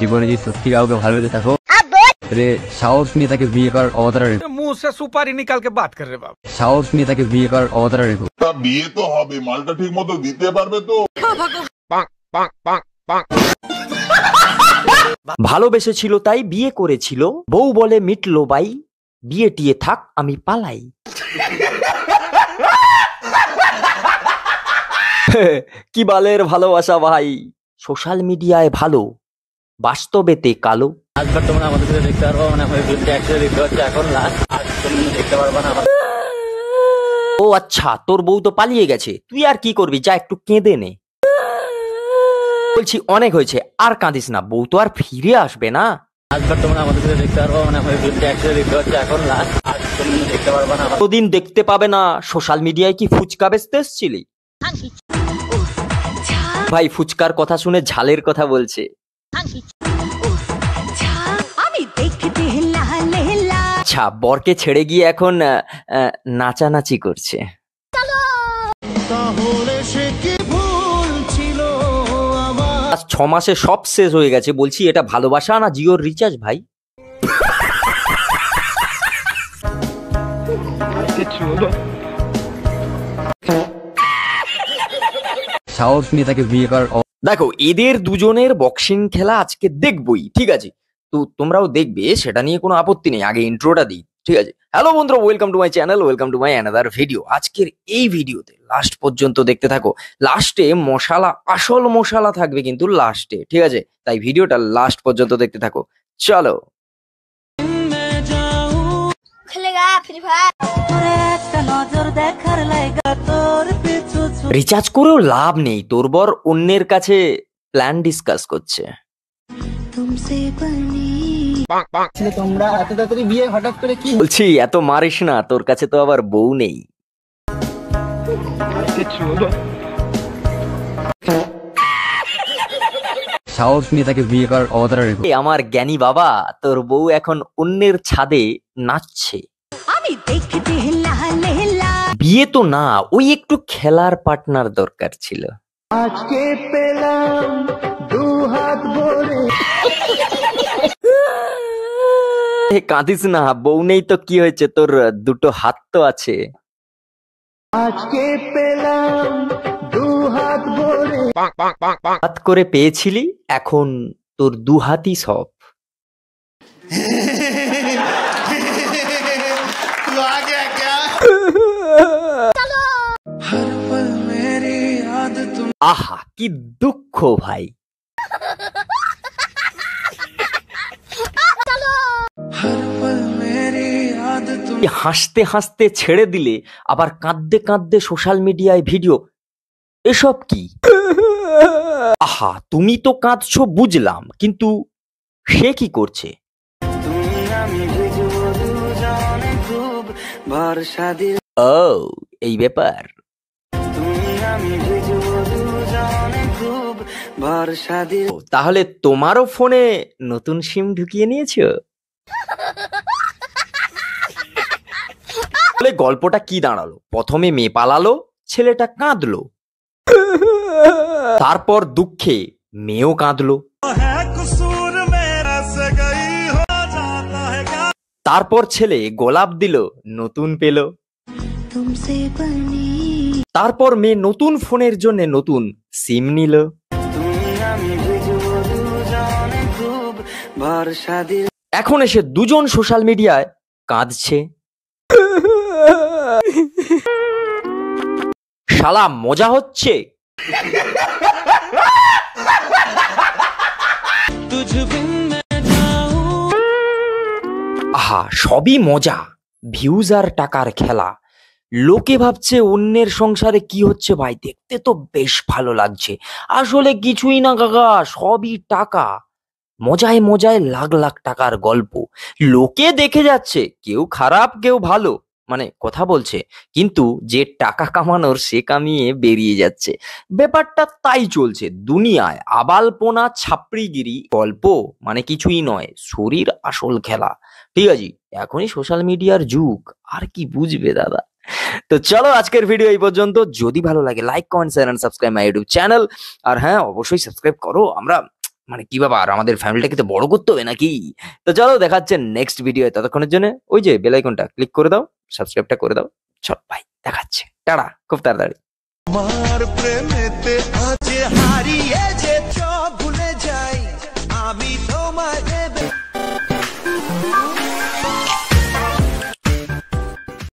জীবনে যদি সত্যি কাউকে ভালোবেসে থাকো সাহস নিয়ে তাকে বিয়ে করার অবতারা রেখো। मुंह से सुपारी निकाल के बात कर रहे बाप। সাহস নিয়ে তাকে বিয়ে করার অবতারা রেখো। বিয়ে তো হবে, মালটা ঠিক মতো দিতে পারবে তো? ভালোবেসেছিল তাই বিয়ে করেছিল, বউ বলে মিটলো বাই, বিয়ে টিয়ে থাক আমি পালাই। কি বালের ভালোবাসা ভাই, সোশ্যাল মিডিয়ায় ভালো, বাস্তবেতে কালো। আজকাল তোমরা আমাদের সাথে দেখতে পারবো, মানে একসাথে দেখতে পাচ্ছি এখন লাস্ট, আর তুমি দেখতে পারবো না। ও আচ্ছা, তোর বউ তো পালিয়ে গেছে, তুই আর কি করবি, যা একটু কেঁদে নে। বলছি অনেক হয়েছে, আর কাঁদিস না, বউ তো আর ফিরে আসবে না। আজকাল তোমরা আমাদের সাথে দেখতে পারবো, মানে একসাথে দেখতে পাচ্ছি এখন লাস্ট, আর তুমি দেখতে পারবো না। কতদিন দেখতে পাবে না। সোশ্যাল মিডিয়ায় কি ফুচকা বেচতে এসেছিলি? ভাই ফুচকার কথা শুনে ঝালের কথা বলছে। আচ্ছা, বরকে ছেড়ে গিয়ে এখন নাচানাচি করছে। 6 মাসে সব শেষ হয়ে গেছে, বলছি এটা ভালোবাসা না জিওর রিচার্জ ভাই? সাহস নিয়ে তাকে বিয়ে করার। দেখো এদের দুজনের বক্সিং খেলা আজকে দেখবই, ঠিক আছে? তো তোমরাও দেখবে, সেটা নিয়ে কোনো আপত্তি নেই। আগে ইন্ট্রোটা দিই, ঠিক আছে? হ্যালো বন্ধুরা, welcome to my channel, welcome to my another video. আজকের এই ভিডিওতে লাস্ট পর্যন্ত দেখতে থাকো। লাস্টে মশালা, আসল মশালা থাকবে কিন্তু লাস্টে, ঠিক আছে? তাই ভিডিওটা লাস্ট পর্যন্ত দেখতে থাকো, চলো। রিচার্জ করেও লাভ নেই, তোর বর অন্যের কাছে প্ল্যান ডিসকাস করছে। তোমরা এত তাড়াতাড়ি বিয়ে হঠাৎ করে কি? বলছি এত মারিস না, তোর কাছে তো আবার বউ নেই। সাহস নিয়ে তাকে বিয়ে করার অবতারা রেখো। আমার জ্ঞানী বাবা, তোর বউ এখন অন্যের ছাদে নাচছে। বিয়ে তো না, ওই একটু খেলার পার্টনার দরকার ছিল। আজকে পেলাম দু হাত ভরে। কাঁদিস না, বউ নেই তো কি হয়েছে, তোর দুটো হাত তো আছে। আজকে পেলাম দু হাত ভরে। হাত করে পেয়েছিলি, এখন তোর দু হাতই সব। আহা কি দুঃখ ভাই। হাসতে হাসতে ছেড়ে দিলে, আবার কাঁদতে কাঁদতে সোশ্যাল মিডিয়ায় ভিডিও, এসব কি? আহা তুমি তো কাঁদছো বুঝলাম, কিন্তু সে কি করছে? ও এই ব্যাপার। তাহলে তোমারও ফোনে নতুন সিম ঢুকিয়ে নিয়েছো? গল্পটা কি দাঁড়ালো? প্রথমে মেয়ে পালালো, ছেলেটা কাঁদলো, তারপর দুঃখে মেয়েও কাঁদলো, তারপর ছেলে গোলাপ দিল, নতুন পেল, তারপর মেয়ে নতুন ফোনের জন্য নতুন সিম নিল। এখন এসে দুজন সোশ্যাল মিডিয়ায় কাঁদছে। শালা মজা হচ্ছে। আহা সবই মজা, ভিউজ আর টাকার খেলা। লোকে ভাবছে অন্যের সংসারে কি হচ্ছে ভাই, দেখতে তো বেশ ভালো লাগছে। আসলে কিছুই না কাকা, সবই টাকা। মজায় মজায় লাখ লাখ টাকার গল্প। লোকে দেখে যাচ্ছে, কেউ খারাপ কেউ ভালো, মানে কথা বলছে, কিন্তু যে টাকা কামানোর সে কামিয়ে বেরিয়ে যাচ্ছে। ব্যাপারটা তাই চলছে দুনিয়ায়। আবালপোনা ছাপড়িগিরি গল্প মানে কিছুই নয়, শরীর আসল খেলা, ঠিক আছে? এখনই সোশ্যাল মিডিয়ার যুগ, আর কি বুঝবে দাদা। তো চলো আজকের ভিডিও এই পর্যন্ত। যদি ভালো লাগে like comment share and subscribe my YouTube channel. আর হ্যাঁ, অবশ্যই সাবস্ক্রাইব করো। আমরা মানে কি বাবা, আর আমাদের ফ্যামিলিটাকে তো বড় করতে হবে নাকি? তো চলো দেখাচ্ছে নেক্সট ভিডিও। ততক্ষণের জন্য ওই যে বেল আইকনটা ক্লিক করে দাও, সাবস্ক্রাইবটা করে দাও। চল ভাই, দেখাচ্ছে, টাটা, খুব তাড়াতাড়ি। আমার প্রেমেতে আজ হারিয়ে যে ভুলে যাই আমি তোমায়